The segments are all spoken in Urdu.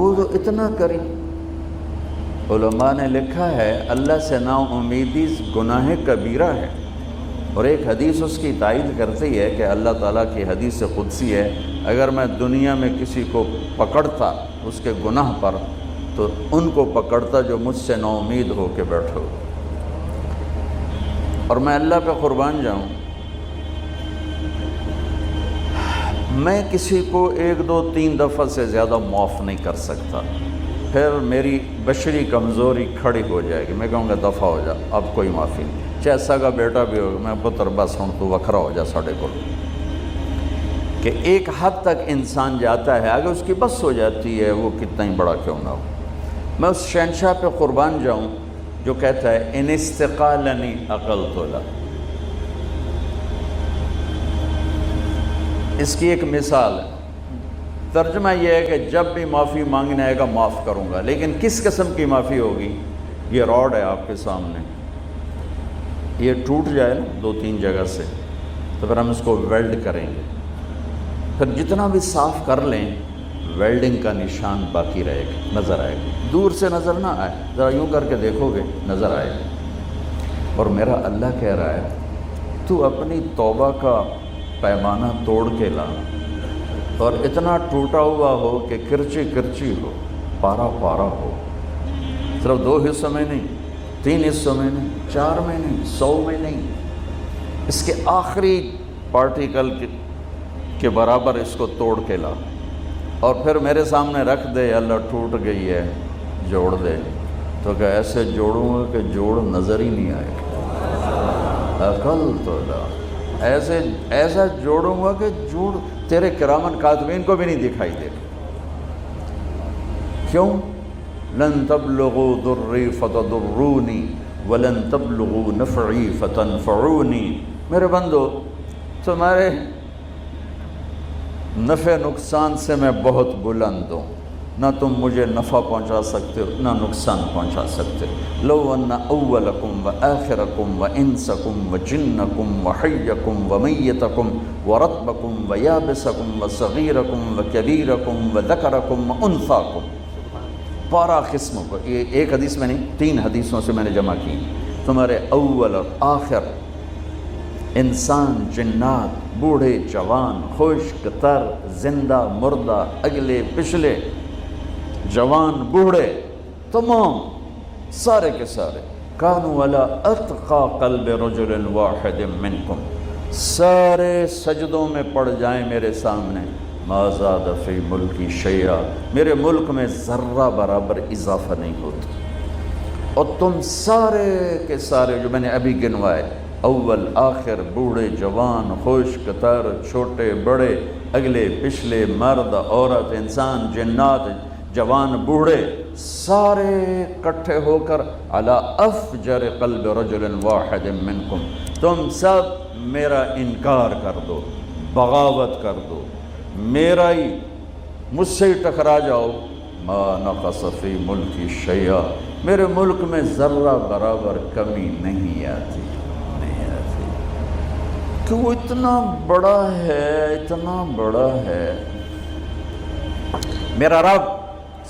وہ تو اتنا کری۔ علماء نے لکھا ہے اللہ سے نا امیدی گناہ کبیرہ ہے، اور ایک حدیث اس کی تائید کرتی ہے کہ اللہ تعالیٰ کی حدیث قدسی ہے، اگر میں دنیا میں کسی کو پکڑتا اس کے گناہ پر تو ان کو پکڑتا جو مجھ سے نا امید ہو کے بیٹھو۔ اور میں اللہ پہ قربان جاؤں، میں کسی کو 1 2 3 دفعہ سے زیادہ معاف نہیں کر سکتا، پھر میری بشری کمزوری کھڑی ہو جائے گی، میں کہوں گا دفع ہو جا، اب کوئی معافی نہیں، چاہے سگا بیٹا بھی ہوگا، میں پتر بس ہوں تو وکھرا ہو جا ساڑھے کو، کہ ایک حد تک انسان جاتا ہے، اگر اس کی بس ہو جاتی ہے وہ کتنا ہی بڑا کیوں نہ ہو۔ میں اس شہنشاہ پہ قربان جاؤں جو کہتا ہے ان استقالنی عقلت له۔ اس کی ایک مثال ہے، ترجمہ یہ ہے کہ جب بھی معافی مانگنے آئے گا معاف کروں گا، لیکن کس قسم کی معافی ہوگی؟ یہ راڈ ہے آپ کے سامنے، یہ ٹوٹ جائے نا 2 3 جگہ سے تو پھر ہم اس کو ویلڈ کریں گے، پھر جتنا بھی صاف کر لیں ویلڈنگ کا نشان باقی رہے گا، نظر آئے گا، دور سے نظر نہ آئے، ذرا یوں کر کے دیکھو گے نظر آئے گا۔ اور میرا اللہ کہہ رہا ہے تو اپنی توبہ کا پیمانہ توڑ کے لا، اور اتنا ٹوٹا ہوا ہو کہ کرچی کرچی ہو، پارا پارا ہو، صرف 2 حصوں میں نہیں، 3 حصوں میں نہیں، 4 میں نہیں، 100 میں نہیں، اس کے آخری پارٹیکل کے برابر اس کو توڑ کے لا، اور پھر میرے سامنے رکھ دے، اللہ ٹوٹ گئی ہے جوڑ دے، تو کہ ایسے جوڑوں گا کہ جوڑ نظر ہی نہیں آئے گا، عقلت له، ایسا جوڑوں گا کہ جوڑ تیرے کرامن کاتبین کو بھی نہیں دکھائی دے گا۔ کیوں؟ لن تبلغوا ضری فتضرونی ولن تبلغوا نفعی فتنفعونی، میرے بندو تمہارے نفع نقصان سے میں بہت بلند ہوں، نہ تم مجھے نفع پہنچا سکتے ہو نہ نقصان پہنچا سکتے۔ لو ان اولکم و آخرکم و انسکم و جنکم و حیکم و میتکم و رطبکم و یابسکم و صغیرکم و کبیرکم و ذکرکم و انثاکم، 12 قسموں کو، یہ ایک حدیث میں نہیں 3 حدیثوں سے میں نے جمع کی، تمہارے اول اور آخر، انسان، جنات، بوڑھے جوان، خشک تر، زندہ مردہ، اگلے پچھلے، جوان بوڑھے، تمام سارے کے سارے، کانوا علی اتقى قلب رجل واحد منکم، سارے سجدوں میں پڑ جائیں میرے سامنے، ما زاد فی ملکی شیئا، میرے ملک میں ذرہ برابر اضافہ نہیں ہوتا، اور تم سارے کے سارے جو میں نے ابھی گنوائے، اول آخر، بوڑھے جوان، خشک تر، چھوٹے بڑے، اگلے پچھلے، مرد عورت، انسان جنات، جوان بوڑھے، سارے اکٹھے ہو کر علی افجر قلب رجل واحد منکم، تم سب میرا انکار کر دو، بغاوت کر دو، میرا ہی، مجھ سے ہی ٹکرا جاؤ، ما نقص فی ملکی شیئا، میرے ملک میں ذرہ برابر کمی نہیں آتی، کہ وہ اتنا بڑا ہے، اتنا بڑا ہے۔ میرا رب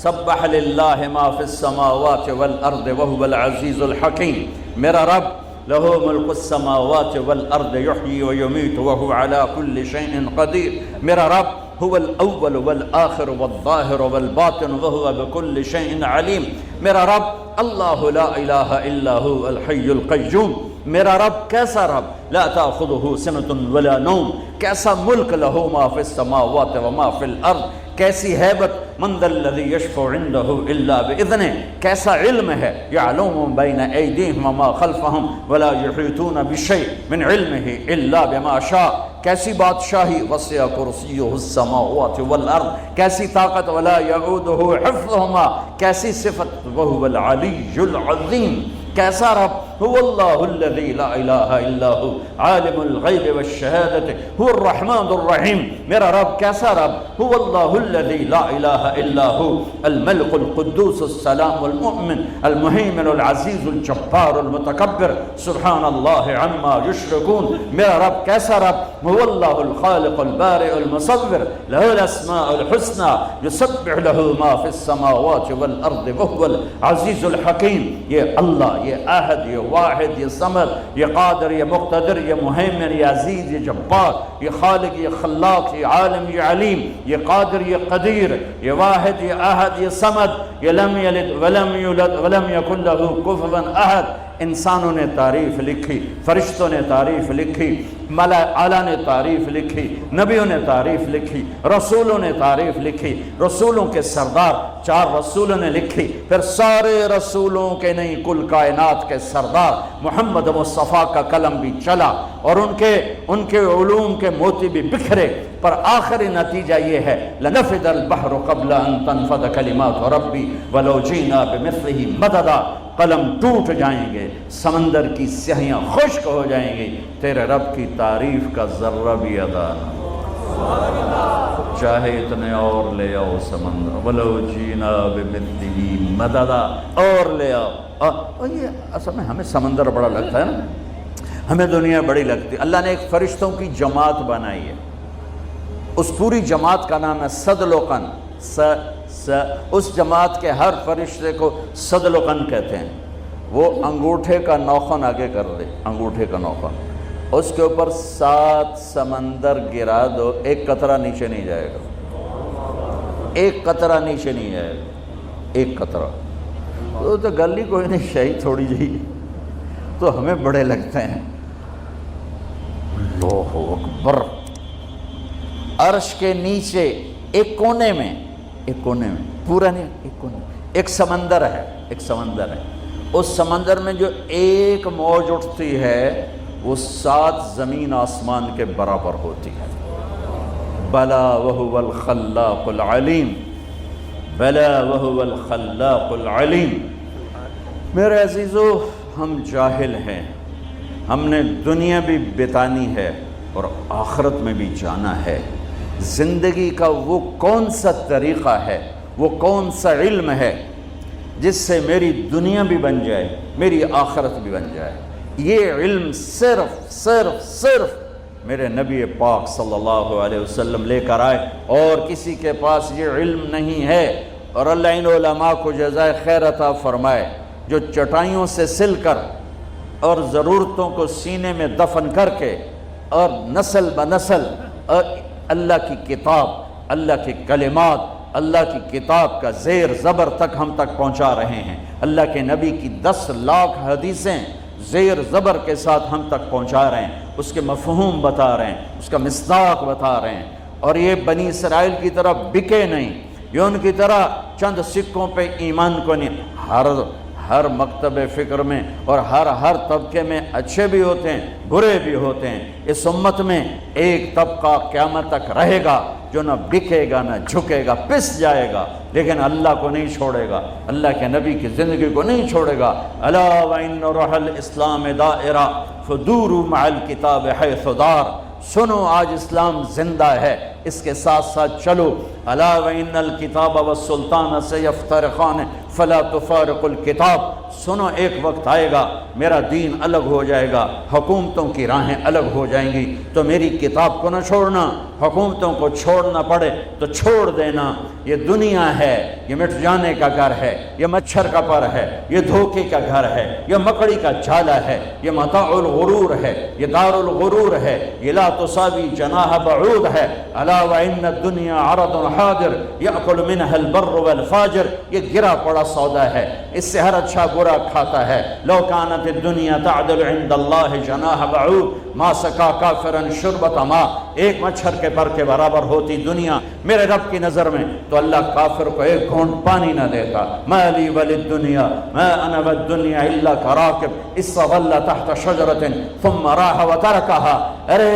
سبح للہ ما فی السماوات والارض وهو العزیز الحکیم، میرا رب لہ ملک السماوات والارض یحیی ویمیت وهو علی کل شیء قدیر، میرا رب هو الاول والآخر والظاہر والباطن وهو بكل شیء علیم، میرا رب اللہ لا الہ الا هو الحی القیوم، میرا رب کیسا رب، لا تأخذہ سنۃ ولا نوم، کیسا ملک، لہ ما فی السماوات وما فی الارض، کیسی ہیبت، من ذا الذی یشفع عندہ الا باذنہ، کیسا علم ہے، یعلم بین ایدیہم وما خلفہم ولا یحیطون بشیء من علمہ الا بما شاء، کیسی بادشاہی، وسع کرسیہ السماوات والارض، کیسی طاقت، ولا یعودہ حفظہما، کیسی صفت، وہو العلی العظیم، کیسا رب، هو الله الذي لا إله إلا هو عالم الغيب والشهادة هو الرحمن الرحيم. میرا رب کیسا رب؟ هو الله الذي لا إله إلا هو الملك القدوس السلام المؤمن المهيمن العزيز الجبار المتكبر سبحان الله عما يشركون. میرا رب کیسا رب؟ هو الله الخالق البارئ المصور له الأسماء الحسنى يسبح له ما في السماوات والأرض وهو العزيز الحكيم. یہ اللہ، یہ احد، یہ واحد، یہ صمد، یہ قادر، یہ مقتدر، یہ مہیمن، یہ عزیز، یہ جبار، یہ خالق، یہ خلاق، یہ عالم، یہ علیم، یہ قادر، یہ قدیر، یہ واحد، یہ احد، یہ صمد، یہ لم یلد ولم یولد ولم یکن له کفوا احد. انسانوں نے تعریف لکھی، فرشتوں نے تعریف لکھی، ملائکہ اعلیٰ نے تعریف لکھی، نبیوں نے تعریف لکھی، رسولوں نے تعریف لکھی، رسولوں کے سردار 4 رسولوں نے لکھی، پھر سارے رسولوں کے نہیں کل کائنات کے سردار محمد مصطفیٰ کا قلم بھی چلا اور ان کے علوم کے موتی بھی بکھرے، پر آخری نتیجہ یہ ہے لنفد البحر قبل ان تنفد کلمات ربی ولو جینا بمثلہ مددا. قلم ٹوٹ جائیں گے، سمندر کی سیاہیاں خشک ہو جائیں گی، تیرے رب کی تعریف کا ذرہ بھی ادا نہ ہو. چاہے اتنے اور لے آؤ سمندر، ولو جینا بمثلہ مددا، اور لے آؤ. اور یہ اصل میں ہمیں سمندر بڑا لگتا ہے نا، ہمیں دنیا بڑی لگتی ہے. اللہ نے ایک فرشتوں کی جماعت بنائی ہے، اس پوری جماعت کا نام ہے صدلقن. اس جماعت کے ہر فرشتے کو صدلقن کہتے ہیں. وہ انگوٹھے کا نوخن آگے کر دے، انگوٹھے کا نوخن، اس کے اوپر 7 سمندر گرا دو، ایک قطرہ نیچے نہیں جائے گا، ایک قطرہ نیچے نہیں جائے گا، ایک قطرہ. تو گل ہی کوئی نہیں، شہید تھوڑی جی تو ہمیں بڑے لگتے ہیں. اللہ اکبر. عرش کے نیچے ایک کونے میں پورا نہیں، ایک کونے میں ایک سمندر ہے. اس سمندر میں جو ایک موج اٹھتی ہے وہ 7 زمین آسمان کے برابر ہوتی ہے. بلا وہو الخلاق العلیم، بلا وہو الخلاق العلیم. میرے عزیزو، ہم جاہل ہیں، ہم نے دنیا بھی بتانی ہے اور آخرت میں بھی جانا ہے. زندگی کا وہ کون سا طریقہ ہے، وہ کون سا علم ہے جس سے میری دنیا بھی بن جائے، میری آخرت بھی بن جائے. یہ علم صرف میرے نبی پاک صلی اللہ علیہ وسلم لے کر آئے، اور کسی کے پاس یہ علم نہیں ہے. اور اللہ ان علماء کو جزائے خیر عطا فرمائے جو چٹائیوں سے سل کر اور ضرورتوں کو سینے میں دفن کر کے اور نسل بنسل اور اللہ کی کتاب، اللہ کی کلمات، اللہ کی کتاب کا زیر زبر تک ہم تک پہنچا رہے ہیں. اللہ کے نبی کی 10 لاکھ حدیثیں زیر زبر کے ساتھ ہم تک پہنچا رہے ہیں، اس کے مفہوم بتا رہے ہیں، اس کا مصداق بتا رہے ہیں. اور یہ بنی اسرائیل کی طرح بکے نہیں، یہ ان کی طرح چند سکوں پہ ایمان کو نہیں. ہر مکتب فکر میں اور ہر طبقے میں اچھے بھی ہوتے ہیں، برے بھی ہوتے ہیں. اس امت میں ایک طبقہ قیامت تک رہے گا جو نہ بکے گا نہ جھکے گا، پس جائے گا، لیکن اللہ کو نہیں چھوڑے گا، اللہ کے نبی کی زندگی کو نہیں چھوڑے گا. الا وان روح الاسلام دائرہ فدوروا مع الکتاب حیث دار. سنو آج اسلام زندہ ہے، اس کے ساتھ ساتھ چلو. الا وان الکتاب والسلطان سیفترقان فلا تفارق الکتاب. سنو ایک وقت آئے گا میرا دین الگ ہو جائے گا، حکومتوں کی راہیں الگ ہو جائیں گی، تو میری کتاب کو نہ چھوڑنا. حکومتوں کو چھوڑنا پڑے تو چھوڑ دینا. یہ دنیا ہے، یہ مٹ جانے کا گھر ہے، یہ مچھر کا پر ہے، یہ دھوکے کا گھر ہے، یہ مکڑی کا جالا ہے، یہ متاع الغرور ہے، یہ دار الغرور ہے، یہ لا تساوی جناح بعود ہے. الا وان الدنیا عرض حاضر یاکل منها البر والفاجر. یہ گرا پڑا سودا ہے، اس سے ہر اچھا برا کھاتا ہے. لو كانت الدنيا تعدل عند الله جناح بعوض ما سقى كافرا شربة ماء. ایک مچھر کے پر کے برابر ہوتی دنیا میرے رب کی نظر میں تو اللہ کافر کو ایک گھونٹ پانی نہ دیتا. ما لي وللدنيا ما انا والدنيا الا كراكب استظل تحت شجرة ثم راح وتركها. ارے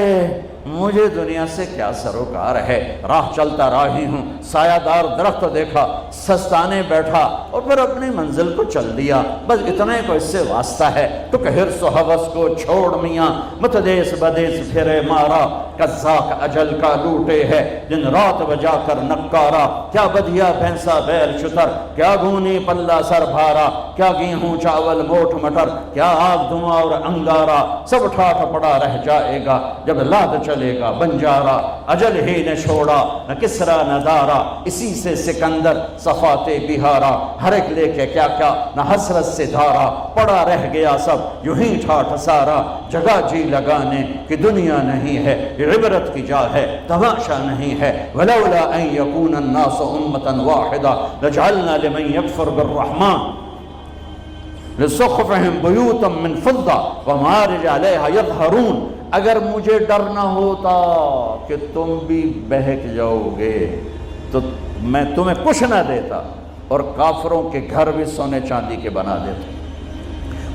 مجھے دنیا سے کیا سروکار ہے؟ راہ چلتا راہی ہوں، سایہ دار درخت دیکھا، سستانے بیٹھا اور پھر اپنی منزل کو چل دیا، بس اتنے کو اس سے واسطہ ہے۔ تو کہ حرص و ہوس کو چھوڑ میاں، متدیس بدیس پھرے مارا، قزاق اجل کا لوٹے ہے دن رات بجا کر نکارا۔ کیا بدھیا بھینسا بیل شتر، کیا گونی پلہ سر بھارا، کیا گیہوں چاول موٹ مٹر، کیا آگ دھواں اور انگارا، سب ٹھاٹھ پڑا رہ جائے گا جب لاد چلے گا بنجارا۔ اجل ہی نے چھوڑا نہ کسرا نہ دارا، اسی سے سکندر صفات بہارا۔ ہر ایک لے کے کیا کیا نہ حسرت سے دھارا، پڑا رہ گیا سب یوں ہی ٹھاٹھ سارا۔ جگہ جی لگانے کی دنیا نہیں ہے، یہ عبرت کی جا ہے تماشا نہیں ہے۔ ولولا ان یکون الناس امۃ واحدہ لجعلنا لمن یکفر بالرحمن لسقفہم بیوتا من فضہ ومعارج علیہا یظہرون۔ اگر مجھے ڈر نہ ہوتا کہ تم بھی بہک جاؤ گے تو میں تمہیں کچھ نہ دیتا اور کافروں کے گھر بھی سونے چاندی کے بنا دیتا،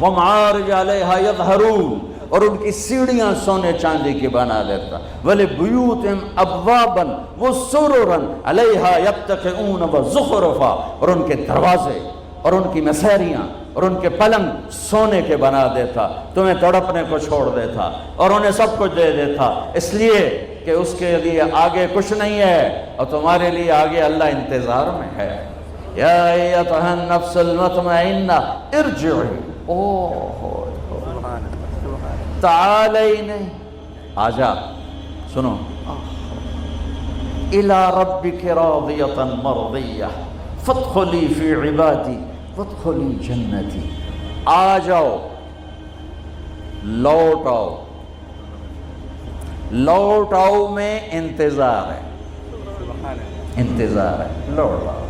ومعارج علیہا یظہرون، اور ان کی سیڑھیاں سونے چاندی کی بنا دیتا، وَلِبُيُوتِهِمْ أَبْوَابًا وَسُرُرًا عَلَيْهَا يَتَّكِئُونَ وَزُخْرُفًا، اور ان کے دروازے اور ان کی مسیریاں اور ان کے پلنگ سونے کے بنا دیتا، تمہیں تڑپنے کو چھوڑ دیتا اور انہیں سب کچھ دے دیتا، اس لیے کہ اس کے لیے آگے کچھ نہیں ہے اور تمہارے لیے آگے اللہ انتظار میں ہے۔ یا ایتھا النفس المطمئنہ ارجعی، تعالی نہیں، آجا سنو، الی ربک راضیۃ مرضیہ فادخلی فی عبادی وادخلی جنتی۔ آ جاؤ، لوٹ آؤ، لوٹ آؤ میں انتظار ہے، انتظار ہے، لوٹ آؤ۔